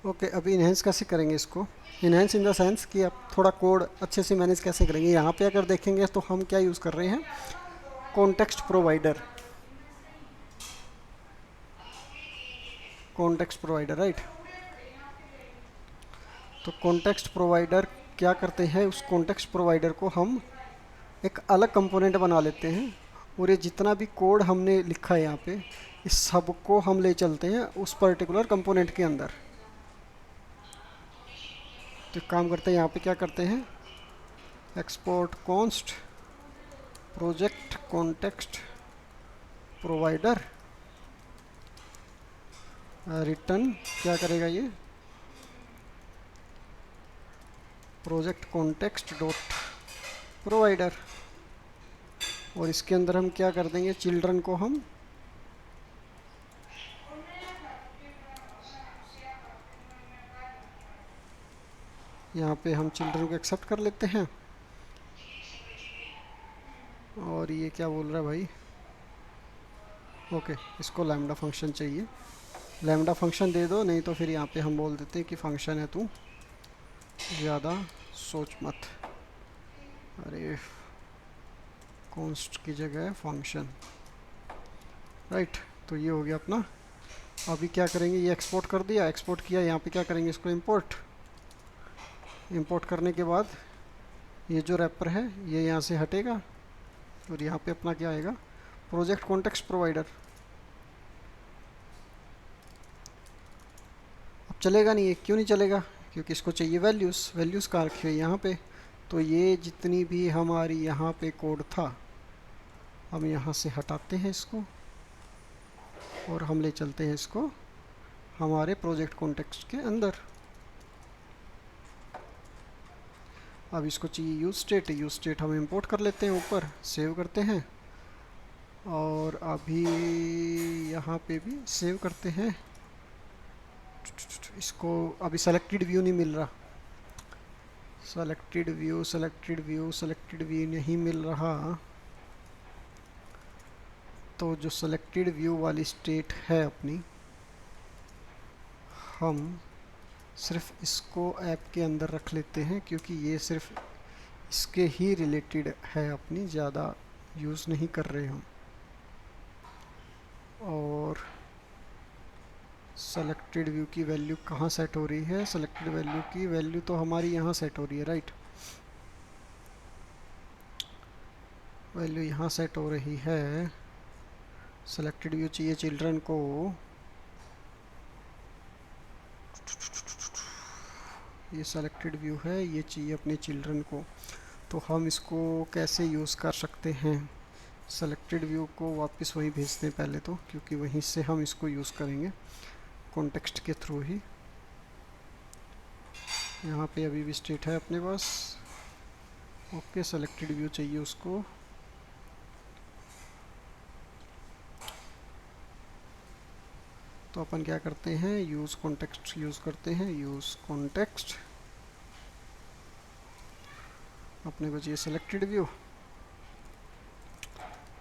Okay, अभी enhance कैसे करेंगे इसको? इन्हेंस इन द सेंस कि आप थोड़ा कोड अच्छे से मैनेज कैसे करेंगे। यहाँ पे अगर देखेंगे तो हम क्या यूज़ कर रहे हैं, context provider. Context provider, right. तो कॉन्टेक्स्ट प्रोवाइडर क्या करते हैं, उस कॉन्टेक्स्ट प्रोवाइडर को हम एक अलग कंपोनेंट बना लेते हैं, और ये जितना भी कोड हमने लिखा है यहाँ पे, इस सब को हम ले चलते हैं उस पर्टिकुलर कंपोनेंट के अंदर। तो एक काम करते हैं, यहाँ पे क्या करते हैं, export const project context provider return, क्या करेगा ये, प्रोजेक्ट कॉन्टेक्स्ट डॉट प्रोवाइडर। और इसके अंदर हम क्या कर देंगे, चिल्ड्रन को हम यहाँ पे हम चिल्ड्रन को एक्सेप्ट कर लेते हैं। और ये क्या बोल रहा है भाई, ओके, इसको लैम्डा फंक्शन चाहिए। लैम्डा फंक्शन दे दो, नहीं तो फिर यहाँ पे हम बोल देते हैं कि फंक्शन है, तू ज़्यादा सोच मत। अरे, कॉन्स्ट की जगह है फंक्शन, राइट। तो ये हो गया अपना। अभी क्या करेंगे, ये एक्सपोर्ट कर दिया, एक्सपोर्ट किया, यहाँ पे क्या करेंगे, इसको इंपोर्ट। इंपोर्ट करने के बाद ये जो रैपर है ये यहाँ से हटेगा, और यहाँ पे अपना क्या आएगा, प्रोजेक्ट कॉन्टेक्स्ट प्रोवाइडर। अब चलेगा नहीं, ये क्यों नहीं चलेगा, क्योंकि इसको चाहिए वैल्यूज़। वैल्यूज़ कहाँ रखी हुई है, यहाँ पे। तो ये जितनी भी हमारी यहाँ पे कोड था, हम यहाँ से हटाते हैं इसको, और हम ले चलते हैं इसको हमारे प्रोजेक्ट कॉन्टेक्स्ट के अंदर। अब इसको चाहिए यूज स्टेट, यूज स्टेट हम इंपोर्ट कर लेते हैं, ऊपर सेव करते हैं। और अभी यहाँ पे भी सेव करते हैं इसको। अभी सेलेक्टेड व्यू नहीं मिल रहा, selected view, selected view, selected view नहीं मिल रहा। तो जो सेलेक्टेड व्यू वाली स्टेट है अपनी, हम सिर्फ इसको ऐप के अंदर रख लेते हैं, क्योंकि ये सिर्फ इसके ही रिलेटेड है अपनी, ज़्यादा यूज़ नहीं कर रहे हम। और सेलेक्टेड व्यू की वैल्यू कहाँ सेट हो रही है, सेलेक्टेड वैल्यू की वैल्यू तो हमारी यहाँ सेट हो रही है, राइट। वैल्यू यहाँ सेट हो रही है। सेलेक्टेड व्यू चाहिए चिल्ड्रन को, ये सेलेक्टेड व्यू है, ये चाहिए अपने चिल्ड्रन को। तो हम इसको कैसे यूज़ कर सकते हैं, सेलेक्टेड व्यू को वापस वहीं भेजते हैं पहले तो, क्योंकि वहीं से हम इसको यूज़ करेंगे कॉन्टेक्स्ट के थ्रू ही। यहाँ पे अभी भी स्टेट है अपने पास, ओके। सेलेक्टेड व्यू चाहिए उसको, तो अपन क्या करते हैं, यूज़ कॉन्टेक्स्ट यूज़ करते हैं, यूज़ कॉन्टेक्स्ट। अपने को चाहिए selected view,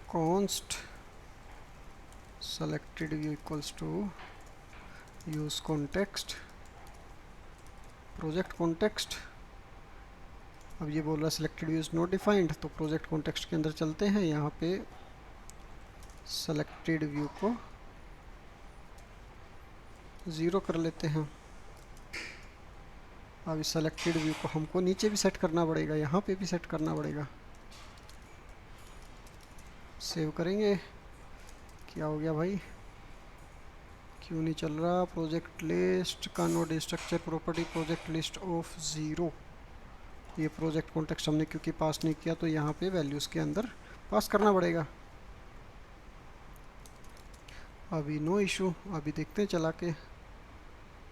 const selected view equals to use context project context. अब ये बोल रहा है selected view is not defined, तो प्रोजेक्ट कॉन्टेक्स्ट के अंदर चलते हैं, यहाँ पे सेलेक्टेड व्यू को 0 कर लेते हैं। अब इस सेलेक्टेड व्यू को हमको नीचे भी सेट करना पड़ेगा, यहाँ पे भी सेट करना पड़ेगा। सेव करेंगे, क्या हो गया भाई, क्यों नहीं चल रहा, प्रोजेक्ट लिस्ट का node structure property project list of 0। ये प्रोजेक्ट कॉन्टेक्स्ट हमने क्योंकि पास नहीं किया, तो यहाँ पे वैल्यूज़ के अंदर पास करना पड़ेगा। अभी नो इशू, अभी देखते हैं चला के।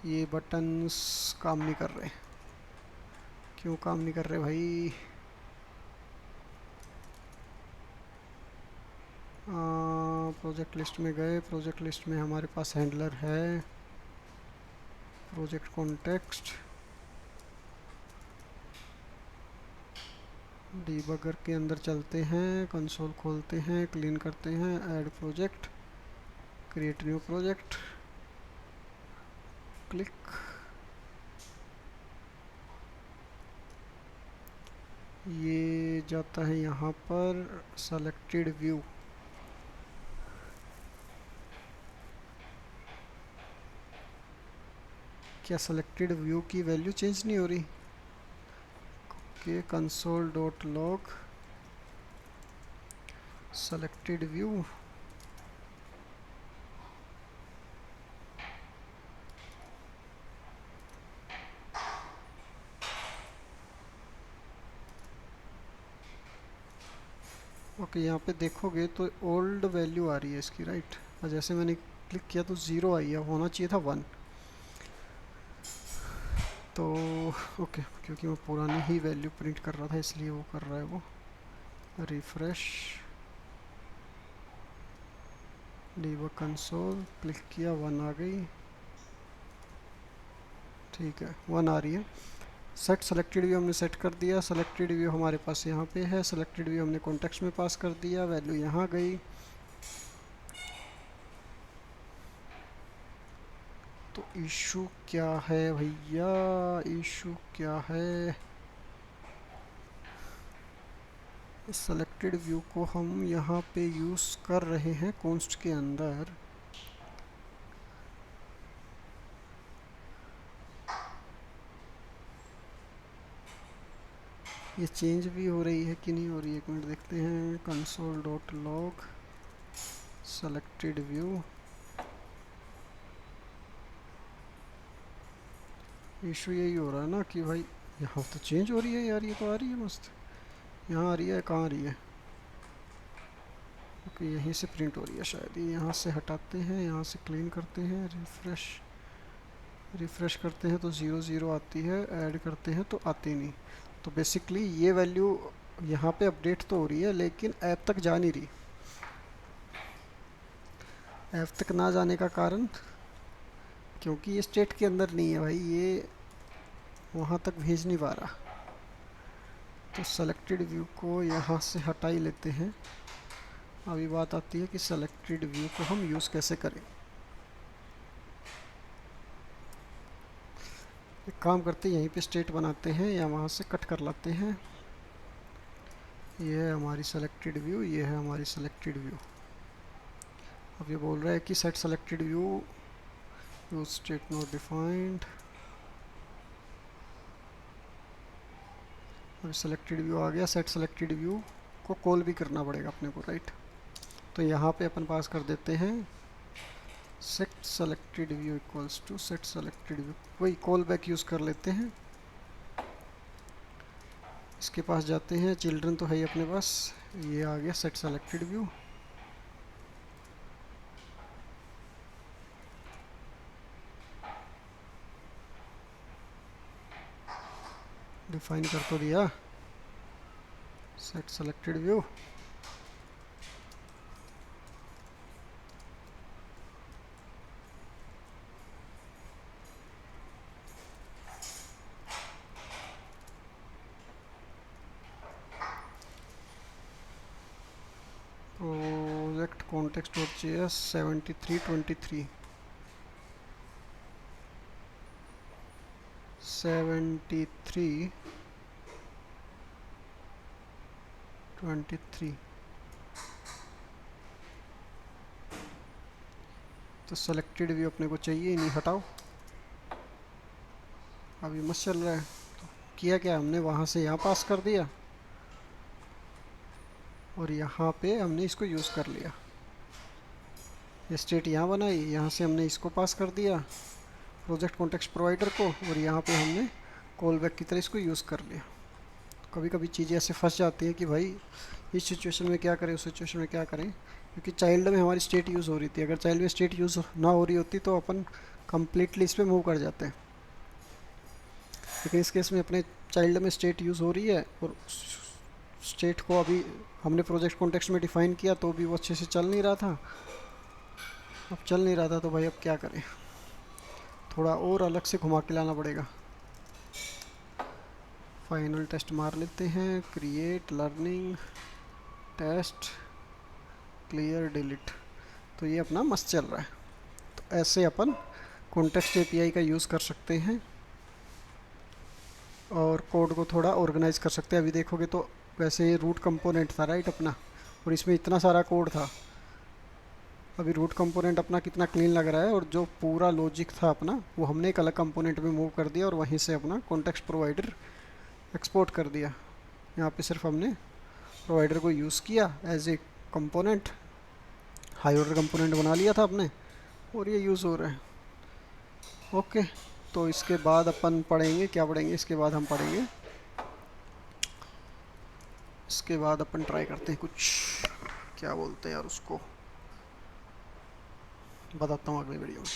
ये बटन्स काम नहीं कर रहे, क्यों काम नहीं कर रहे भाई, प्रोजेक्ट लिस्ट में गए, प्रोजेक्ट लिस्ट में हमारे पास हैंडलर है, प्रोजेक्ट कॉन्टेक्स्ट, डीबगर के अंदर चलते हैं, कंसोल खोलते हैं, क्लीन करते हैं, add project, create new project, click, ये जाता है यहाँ पर सेलेक्टेड व्यू। क्या सेलेक्टेड व्यू की वैल्यू चेंज नहीं हो रही? Okay, console dot log selected view. Okay, यहाँ पे देखोगे तो ओल्ड वैल्यू आ रही है इसकी, राइट। और जैसे मैंने क्लिक किया तो ज़ीरो आई है, होना चाहिए था वन। तो ओके, क्योंकि मैं पुरानी ही वैल्यू प्रिंट कर रहा था इसलिए वो कर रहा है वो। रिफ्रेश, डीबग कंसोल, क्लिक किया, वन आ गई। ठीक है, वन आ रही है। सेट सेलेक्टेड व्यू हमने सेट कर दिया। सेलेक्टेड व्यू हमारे पास यहाँ पे है। सेलेक्टेड व्यू हमने कॉन्टेक्स्ट में पास कर दिया, वैल्यू यहाँ गई। तो इशू क्या है भैया, इशू क्या है? सेलेक्टेड व्यू को हम यहाँ पे यूज़ कर रहे हैं कॉन्स्ट के अंदर। ये चेंज भी हो रही है कि नहीं हो रही है, एक मिनट देखते हैं। Console dot log selected view. Issue यही हो रहा है ना कि भाई यहाँ तो चेंज हो रही है यार, ये तो आ रही है मस्त। यहाँ आ रही है, कहाँ आ रही है? ओके, यहीं से प्रिंट हो रही है शायद। ये यहाँ से हटाते हैं, यहाँ से क्लीन करते हैं, रिफ्रेश रिफ्रेश करते हैं तो ज़ीरो ज़ीरो आती है, ऐड करते हैं तो आती नहीं। तो बेसिकली ये वैल्यू यहाँ पे अपडेट तो हो रही है लेकिन ऐप तक जा नहीं रही। ऐप तक ना जाने का कारण, क्योंकि ये स्टेट के अंदर नहीं है भाई, ये वहाँ तक भेज नहीं पा रहा। तो सेलेक्टेड व्यू को यहाँ से हटा ही लेते हैं। अभी बात आती है कि सेलेक्टेड व्यू को हम यूज़ कैसे करें। एक काम करते हैं, यहीं पे स्टेट बनाते हैं या वहाँ से कट कर लाते हैं। ये है हमारी सेलेक्टेड व्यू, ये है हमारी सेलेक्टेड व्यू। अब ये बोल रहा है कि set selected view use state not defined. अब सेलेक्टेड व्यू आ गया। सेट सेलेक्टेड व्यू को कॉल भी करना पड़ेगा अपने को, राइट। तो यहाँ पे अपन पास कर देते हैं set selected view equals to set selected view, वही कॉल बैक यूज़ कर लेते हैं। इसके पास जाते हैं, चिल्ड्रन तो है ही अपने पास। ये आ गया सेट सेलेक्टेड व्यू। डिफाइन कर तो दिया set selected view. Project context dot JS 7323 7323। तो सेलेक्टेड व्यू अपने को चाहिए ही नहीं, हटाओ। अभी मस्त चल रहा है। तो किया क्या हमने, वहाँ से यहाँ पास कर दिया और यहाँ पे हमने इसको यूज़ कर लिया। ये स्टेट यहाँ बनाई, यहाँ से हमने इसको पास कर दिया प्रोजेक्ट कॉन्टेक्स्ट प्रोवाइडर को, और यहाँ पे हमने कॉल बैक की तरह इसको यूज़ कर लिया। कभी कभी चीज़ें ऐसे फंस जाती हैं कि भाई इस सिचुएशन में क्या करें, उस सिचुएशन में क्या करें, क्योंकि चाइल्ड में हमारी स्टेट यूज़ हो रही थी। अगर चाइल्ड में स्टेट यूज़ ना हो रही होती तो अपन कम्प्लीटली इस पर मूव कर जाते हैं। लेकिन इस केस में अपने चाइल्ड में स्टेट यूज़ हो रही है और स्टेट को अभी हमने प्रोजेक्ट कॉन्टेक्स्ट में डिफ़ाइन किया तो भी वो अच्छे से चल नहीं रहा था। अब चल नहीं रहा था तो भाई अब क्या करें, थोड़ा और अलग से घुमा के लाना पड़ेगा। फाइनल टेस्ट मार लेते हैं, create learning test clear delete. तो ये अपना मस्त चल रहा है। तो ऐसे अपन कॉन्टेक्स्ट एपीआई का यूज़ कर सकते हैं। और कोड को थोड़ा ऑर्गेनाइज कर सकते हैं। अभी देखोगे तो वैसे ये रूट कंपोनेंट था राइट अपना, और इसमें इतना सारा कोड था। अभी रूट कंपोनेंट अपना कितना क्लीन लग रहा है, और जो पूरा लॉजिक था अपना वो हमने एक अलग कंपोनेंट में मूव कर दिया और वहीं से अपना कॉन्टेक्स्ट प्रोवाइडर एक्सपोर्ट कर दिया। यहाँ पे सिर्फ हमने प्रोवाइडर को यूज़ किया as a component, high order component बना लिया था अपने, और ये यूज़ हो रहा है। ओके, तो इसके बाद अपन पढ़ेंगे, क्या पढ़ेंगे इसके बाद हम पढ़ेंगे, इसके बाद अपन ट्राई करते हैं कुछ, क्या बोलते हैं यार उसको, बताता हूँ अगली वीडियो में।